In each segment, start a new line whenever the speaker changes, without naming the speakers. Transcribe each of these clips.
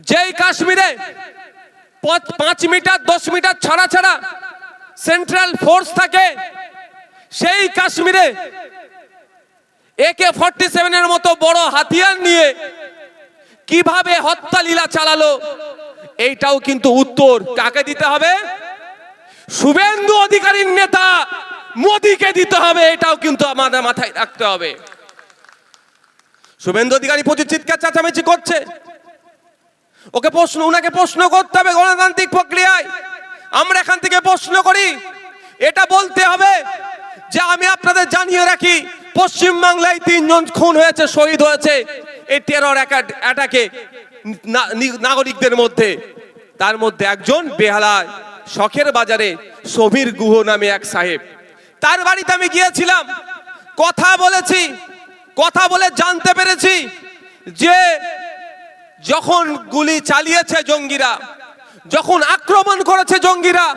যেই কাশ্মীরে 5 metre 10 metre ছাড়া ছাড়া সেন্ট্রাল ফোর্স থাকে, সেই কাশ্মীরে AK-47 এর মতো বড় হাতিয়ার নিয়ে কিভাবে হত্যা লীলা চালালো, এইটাও কিন্তু উত্তর কাকে দিতে হবে? শুভেন্দু অধিকারীর নেতা মোদিকে দিতে হবে। এটাও কিন্তু আমাদের মাথায় রাখতে হবে। শুভেন্দু অধিকারী প্রচুর চিৎকার চেঁচামেচি করছে, ওনাকে প্রশ্ন করতে হবে গণতান্ত্রিক প্রক্রিয়ায়। আমরা এখান থেকে প্রশ্ন করি, এটা বলতে হবে যে আমি আপনাদের জানিয়ে রাখি, পশ্চিমবাংলায় 3 জন খুন হয়েছে, শহীদ হয়েছে এই টেরর অ্যাটাকে নাগরিকদের মধ্যে। তার মধ্যে একজন বেহালায় শখের বাজারে সমীর গুহ নামে এক সাহেব, তার বাড়িতে আমি গিয়েছিলাম, কথা বলেছি, কথা বলে জানতে পেরেছি যে যখন গুলি চালিয়েছে জঙ্গিরা, যখন আক্রমণ করেছে জঙ্গিরা,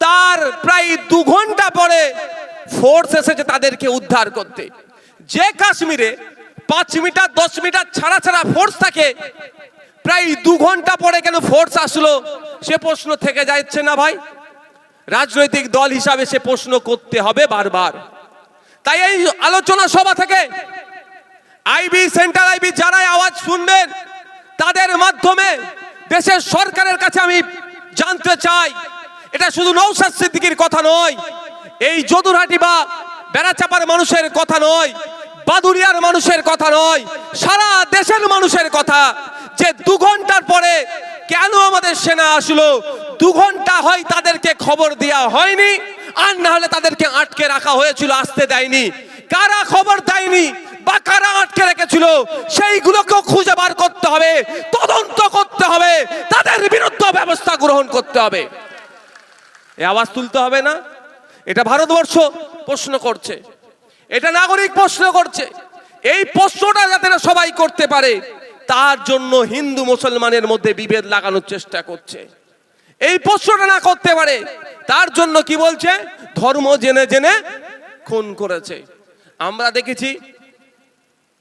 তার প্রায় 2 ঘন্টা পরে ফোর্স এসেছে তাদেরকে উদ্ধার করতে। যে কাশ্মীরে 5 মিটার 10 মিটার ছাড়া ছাড়া ফোর্স থাকে, প্রায় 2 ঘন্টা পরে কেন ফোর্স আসলো, সে প্রশ্ন থেকে যাচ্ছে না ভাই? রাজনৈতিক দল হিসাবে সে প্রশ্ন করতে হবে বারবার। তাই এই আলোচনা সভা থেকে আইবি, সেন্ট্রাল আইবি যারাই আওয়াজ শুনবেন, তাদের মাধ্যমে দেশের সরকারের কাছে আমি জানতে চাই, এটা শুধু নওশাদ সিদ্দিকীর কথা নয়, এই যদুরহাটি বা বেড়াচাপার মানুষের কথা নয়, বাদুড়িয়ার মানুষের কথা নয়, সারা দেশের মানুষের কথা, যে 2 ঘন্টার পরে কেন আমাদের সেনা আসলো। 2 ঘন্টা হয় তাদেরকে খবর দেওয়া হয়নি, আর না হলে তাদেরকে আটকে রাখা হয়েছিল, আসতে দেয়নি। কারা খবর দেয়নি বা কারা আটকে রেখেছিল, সেইগুলোকেও খুঁজে বার করতে হবে, তদন্ত করতে হবে, তাদের বিরুদ্ধে ব্যবস্থা গ্রহণ করতে হবে। এই আওয়াজ তুলতে হবে না? এটা ভারতবর্ষ প্রশ্ন করছে, এটা নাগরিক প্রশ্ন করছে। এই প্রশ্নটা যাতে না সবাই করতে পারে, তার জন্য হিন্দু মুসলমানের মধ্যে বিভেদ লাগানোর চেষ্টা করছে। এই প্রশ্নটা না করতে পারে, তার জন্য কি বলছে? ধর্ম জেনে জেনে খুন করেছে। আমরা দেখেছি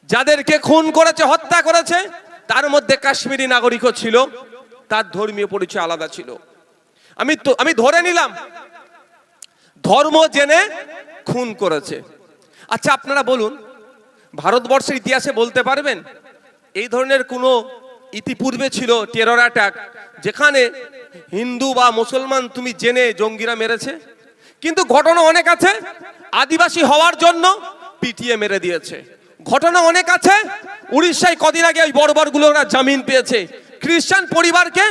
যাদেরকে খুন করেছে, হত্যা করেছে, তার মধ্যে কাশ্মীরি নাগরিকও ছিল, তার ধর্মীয় পরিচয় আলাদা ছিল। আমি ধরে নিলাম ধর্ম জেনে খুন করেছে। আচ্ছা আপনারা বলুন, ভারতবর্ষের ইতিহাসে বলতে পারবেন এই ধরনের কোনো ইতিপূর্বে ছিল টেরর অ্যাটাক যেখানে হিন্দু বা মুসলমান তুমি জেনে জঙ্গিরা মেরেছে? কিন্তু ঘটনা অনেক আছে, আদিবাসী হওয়ার জন্য পিটিয়ে মেরে দিয়েছে। ঘটনা অনেক আছে, উড়িষ্যায় কদিন আগে ওই বর্বরগুলোরা জামিন পেয়েছে, খ্রিস্টান পরিবারকে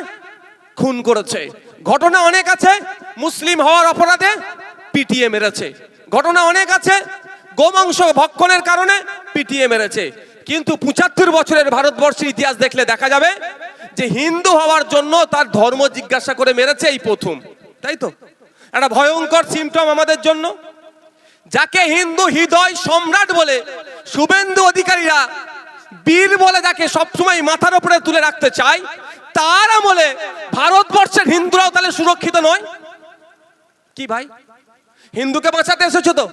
খুন করেছে। ঘটনা অনেক আছে, মুসলিম হওয়ার অপরাধে পিটিয়ে মেরেছে। ঘটনা অনেক আছে, গোমাংস ভক্ষণের কারণে পিটিয়ে মেরেছে। কিন্তু 75 বছরের ভারতবর্ষের ইতিহাস দেখলে দেখা যাবে যে হিন্দু হওয়ার জন্য তার ধর্ম জিজ্ঞাসা করে মেরেছে এই প্রথম। তাই তো? একটা ভয়ঙ্কর সিমটম আমাদের জন্য। যাকে হিন্দু হৃদয় সম্রাট বলে শুভেন্দু অধিকারীরা বীর বলে যাকে সবসময় মাথার উপরে তুলে রাখতে চায়, তার আমলে ভারতবর্ষের হিন্দুরাও তাহলে সুরক্ষিত নয় কি ভাই? হিন্দুকে বাঁচাতে এসেছো তো?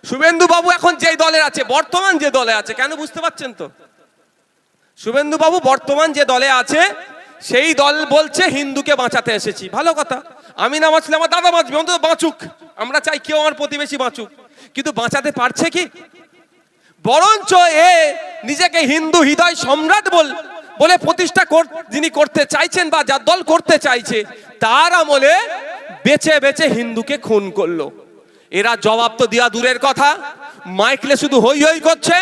শুভেন্দু বাবু এখন যে দলে আছে, বর্তমান যে দলে আছে, কেন বুঝতে পারছেন তো? শুভেন্দু বাবু বর্তমান যে দলে আছে, সেই দল বলছে হিন্দুকে বাঁচাতে এসেছি। ভালো কথা, আমি না বাঁচলে আমার দাদা বাঁচবে, অন্তত বাঁচুক, আমরা চাই কেউ আমার প্রতিবেশী বাঁচুক, কিন্তু বাঁচাতে পারছে কি? বরঞ্চ এ নিজেকে হিন্দু হৃদয় সম্রাট বলে প্রতিষ্ঠা যিনি করতে চাইছেন বা যার দল করতে চাইছে, তার আমলে বেছে বেছে হিন্দুকে খুন করলো। এরা জবাব তো দেওয়া দূরের কথা, মাইকলে শুধু হই হই করছে।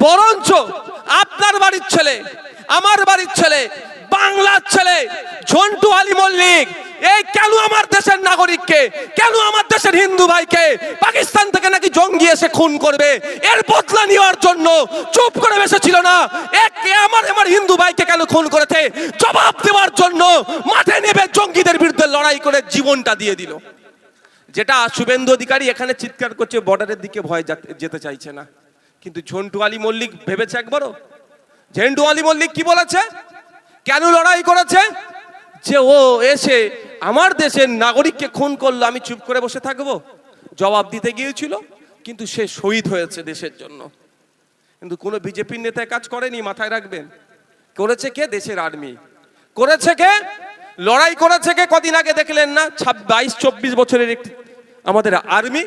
বরঞ্চ আপনার বাড়ির ছেলে, আমার বাড়ির ছেলে, বাংলার ছেলে ঝন্টু আলী মল্লিক, এই কেন আমার দেশের নাগরিককে, কেন আমার দেশের হিন্দু ভাইকে পাকিস্তান থেকে নাকি জঙ্গি এসে খুন করবে, এর বদলা নেওয়ার জন্য চুপ করে বসেছিল না। আমার হিন্দু ভাইকে কেন খুন করেছে, জবাব দেওয়ার জন্য মাঠে নেমে জঙ্গিদের বিরুদ্ধে লড়াই করে জীবনটা দিয়ে দিল। যেটা শুভেন্দু অধিকারী এখানে চিৎকার করছে, বর্ডারের দিকে ভয় যেতে চাইছে না, কিন্তু ঝন্টু আলী মল্লিক ভেবেছে একবারও? ঝন্টু আলী মল্লিক কি বলেছে, কেন লড়াই করেছে? যে ও এসে আমার দেশের নাগরিককে খুন করলো, আমি চুপ করে বসে থাকবো? জবাব দিতে গিয়েছিল, কিন্তু সে শহীদ হয়েছে দেশের জন্য। কিন্তু কোনো বিজেপির নেতা কাজ করেনি, মাথায় রাখবেন। করেছে কে? দেশের আর্মি করেছে। কে লড়াই করেছে? কে কদিন আগে দেখলেন না 22-24 বছরের একটি আমাদের আর্মি,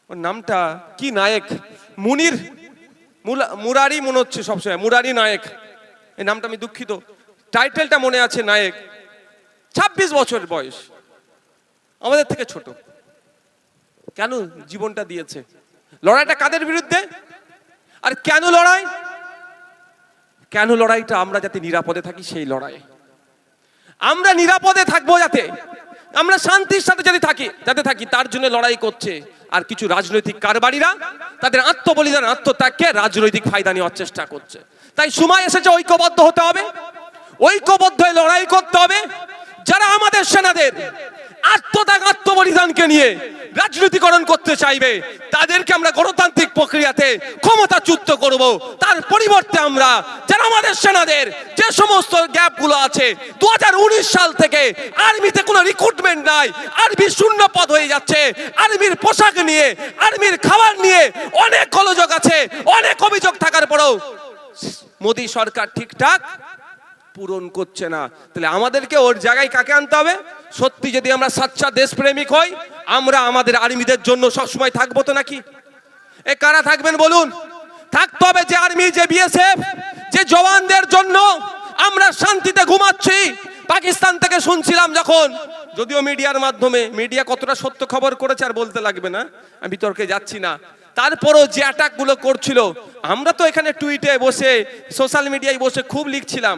ওর নামটা কি, নায়ক মুনির মুরারি মনে হচ্ছে সবসময়, মুরারি নায়ক এই নামটা, আমি দুঃখিত টাইটেলটা মনে আছে, নায়ক 26 বছর বয়স, আমাদের থেকে ছোট। কেন জীবনটা দিয়েছে? লড়াইটা কাদের বিরুদ্ধে? আর কেন লড়াই? কেন লড়াইটা? আমরা যাতে নিরাপদে থাকি সেই লড়াই। আমরা নিরাপদে থাকবো, যাতে আমরা শান্তির সাথে যাতে থাকি তার জন্য লড়াই করছে। আর কিছু রাজনৈতিক কারবারিরা তাদের আত্মবলিদান আত্মত্যাগকে রাজনৈতিক ফায়দা নেওয়ার চেষ্টা করছে। তাই সময় এসেছে ঐক্যবদ্ধ হতে হবে, ঐক্যবদ্ধ হয়ে লড়াই করতে হবে। যারা আমাদের সেনাদের আত্মত্যাগ আত্মবলিদানকে নিয়ে রাজনীতিকরণ করতে চাইবে তাদেরকে আমরা গণতান্ত্রিক প্রক্রিয়াতে ক্ষমতাচ্যুত করব। তার পরিবর্তে আমরা যারা আমাদের সেনাদের যে সমস্ত গ্যাপগুলো আছে, 2019 সাল থেকে আর্মিতে কোনো রিক্রুটমেন্ট নাই, আর্মি শূন্য পদ হয়ে যাচ্ছে, আর্মির পোশাক নিয়ে আর্মির খাবার নিয়ে অনেক গোলযোগ আছে, অনেক অভিযোগ থাকার পরেও মোদী সরকার ঠিকঠাক পূরণ করছে না। তাহলে আমাদেরকে ওর জায়গায় কাকে আনতে হবে? সত্যি যদি আমরা সাচ্চা দেশপ্রেমিক হই, আমরা আমাদের আর্মিদের জন্য সবসময় থাকবো তো নাকি? এ কারা থাকবেন বলুন? থাকতে হবে যে আর্মি, যে বিএসএফ, যে জওয়ানদের জন্য আমরা শান্তিতে ঘুমাচ্ছি। পাকিস্তান থেকে শুনছিলাম যখন, যদিও মিডিয়ার মাধ্যমে, মিডিয়া কতটা সত্য খবর করেছে আর বলতে লাগবে না, আমি বিতর্কে যাচ্ছি না, তারপরও যে অ্যাটাক গুলো করছিল, আমরা তো এখানে টুইটে বসে সোশ্যাল মিডিয়ায় বসে খুব লিখছিলাম,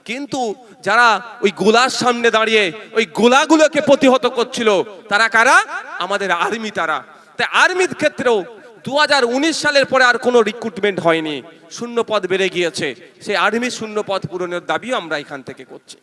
কিন্তু যারা ওই গোলার সামনে দাঁড়িয়ে ওই গোলাগুলোকে প্রতিহত করছিল তারা কারা? আমাদের আর্মি। তারা তাই আর্মির ক্ষেত্রেও 2019 সালের পরে আর কোনো রিক্রুটমেন্ট হয়নি, শূন্য পদ বেড়ে গিয়েছে। সেই আর্মি শূন্য পদ পূরণের দাবিও আমরা এখান থেকে করছি।